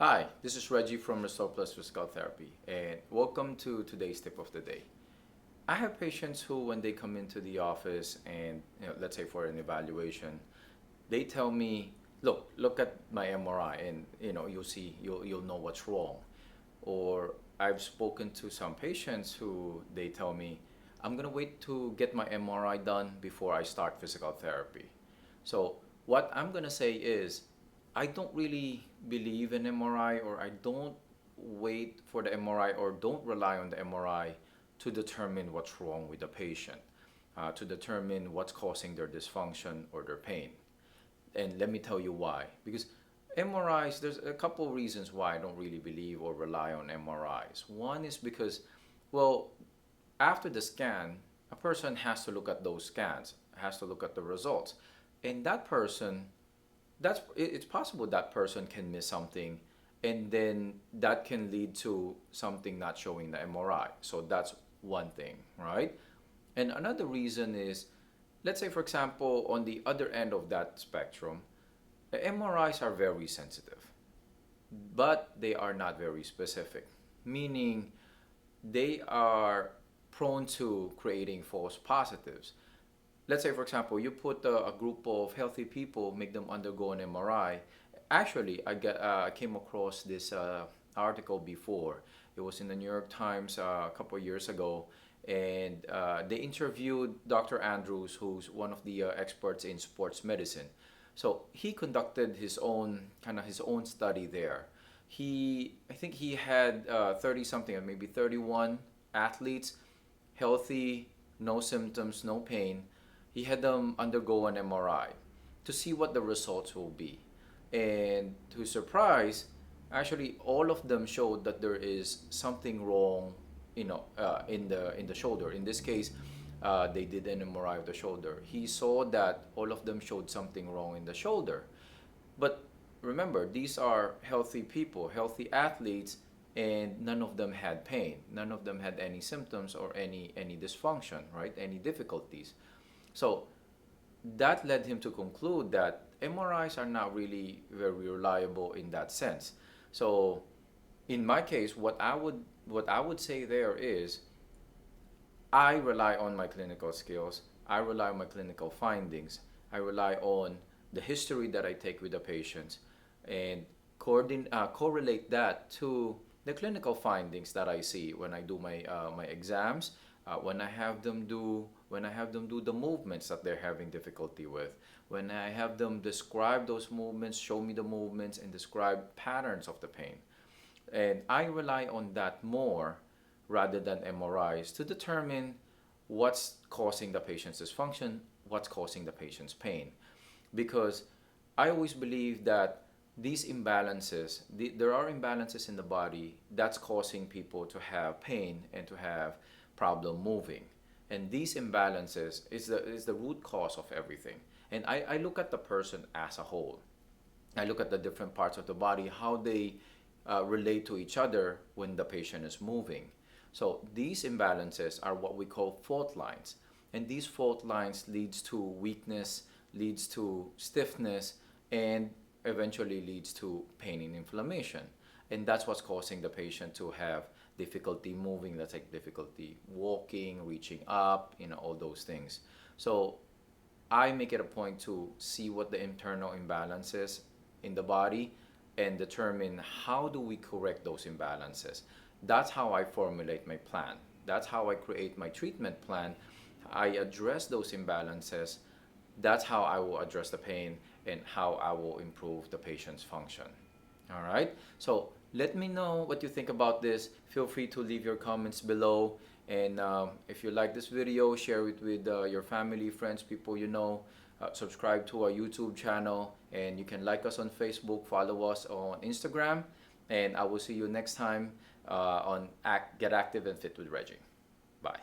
Hi, this is Reggie from Restore Plus Physical Therapy, and welcome to today's tip of the day. I have patients who, when they come into the office and let's say for an evaluation, they tell me, look at my MRI, and you'll see, you'll know what's wrong. Or I've spoken to some patients who they tell me, I'm gonna wait to get my MRI done before I start physical therapy. So what I'm gonna say is, I don't really believe in MRI, or I don't wait for the MRI, or don't rely on the MRI to determine what's wrong with the patient, to determine what's causing their dysfunction or their pain. And let me tell you why. Because MRIs, there's a couple reasons why I don't really believe or rely on MRIs. One is because, well, after the scan, a person has to look at those scans, has to look at the results. And that person, it's possible that person can miss something, and then that can lead to something not showing the MRI. So that's one thing, right? And another reason is, let's say, for example, on the other end of that spectrum, the MRIs are very sensitive, but they are not very specific, meaning they are prone to creating false positives. Let's say, for example, you put a group of healthy people, make them undergo an MRI. Actually, I came across this article before. It was in the New York Times a couple of years ago, and they interviewed Dr. Andrews, who's one of the experts in sports medicine. So he conducted his own study there. I think he had 30 something, or maybe 31 athletes, healthy, no symptoms, no pain. He had them undergo an MRI to see what the results will be. And to his surprise, actually all of them showed that there is something wrong, in the shoulder. In this case, they did an MRI of the shoulder. He saw that all of them showed something wrong in the shoulder. But remember, these are healthy people, healthy athletes, and none of them had pain. None of them had any symptoms or any dysfunction, right? Any difficulties. So that led him to conclude that MRIs are not really very reliable in that sense. So in my case, what I would say there is, I rely on my clinical skills. I rely on my clinical findings. I rely on the history that I take with the patients, and correlate that to the clinical findings that I see when I do my exams, when I have them do the movements that they're having difficulty with, when I have them describe those movements, show me the movements, and describe patterns of the pain. And I rely on that more rather than MRIs to determine what's causing the patient's dysfunction, what's causing the patient's pain. Because I always believe that these imbalances, there are imbalances in the body that's causing people to have pain and to have problem moving. And these imbalances is the root cause of everything. And I look at the person as a whole. I look at the different parts of the body, how they relate to each other when the patient is moving. So these imbalances are what we call fault lines. And these fault lines leads to weakness, leads to stiffness, and eventually leads to pain and inflammation. And that's what's causing the patient to have difficulty moving, let's say difficulty walking, reaching up, all those things. So I make it a point to see what the internal imbalance is in the body and determine how do we correct those imbalances. That's how I formulate my plan. That's how I create my treatment plan. I address those imbalances. That's how I will address the pain and how I will improve the patient's function. All right. So let me know what you think about this. Feel free to leave your comments below. And if you like this video, share it with your family, friends, people you know. Subscribe to our YouTube channel, and you can like us on Facebook, follow us on Instagram, and I will see you next time on Get Active and Fit with Reggie. Bye.